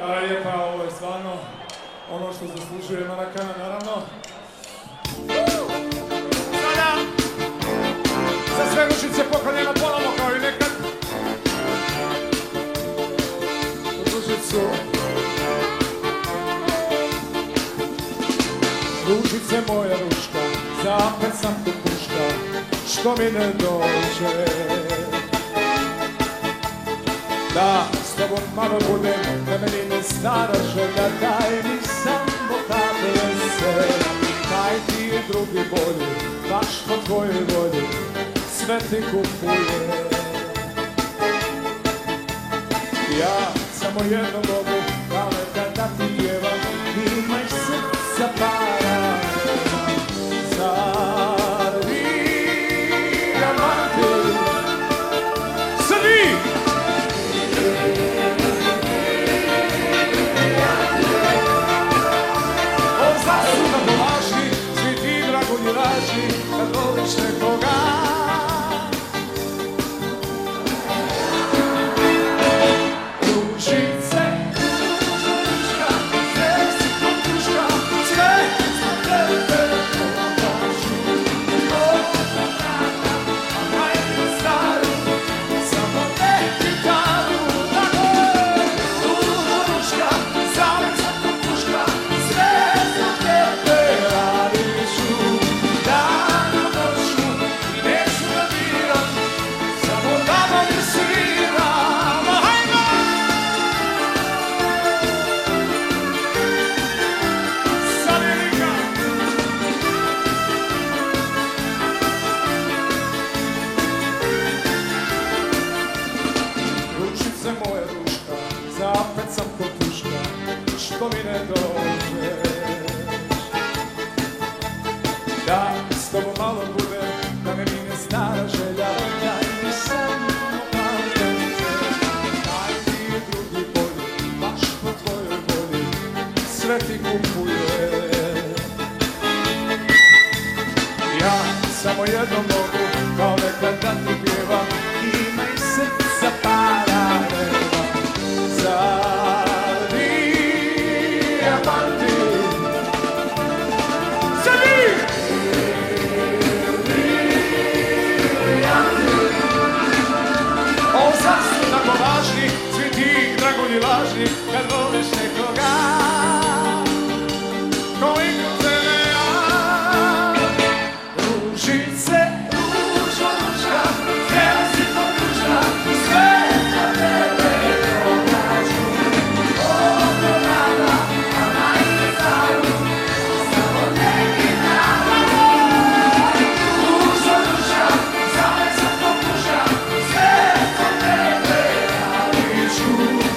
Hvala lijepa, ovo je stvarno ono što zaslužuje Marakana, naravno. Sada, za sve ručice poklanjamo ponovno kao i nekad. Ručicu. Ručice moja ruška, zapet sam tu puška, što mi ne dođe. Da s tobom malo budem, da meni ne stara želja, daj mi samo kaple se. Daj ti je drugi bolji, baš po tvojoj volji, sve ti kupuje. Ja samo jedno mogu, kao nekad da ti pjevam, imaj srca para. Zar vi, diamanti, svi! Kad voliš nekoga ručice, ručka, sve si potruška, sve smo tebe pokažu. Možda vrata, a majke staru, samo neki daru. Tako je, ručka, zavek sam potruška, sve smo tebe radiću. Zapet sam ko puška, što mi ne dođeš. Da s tobom malo bude, da me mine stara želja, daj mi samo kaple se. Daj ti je drugi bolji, baš po tvojoj volji, sve ti kupuje. Ja samo jedno mogu, kao nekad da ti pjevam, imaj srca para nema. Zar vi, diamanti, svi! O, sad su tako važni, svi ti dragulji lažni, kad voliš nekoga, koliko tebe ja. Ručice, ručka, ručka, sve si potruška, sve za tebe. True.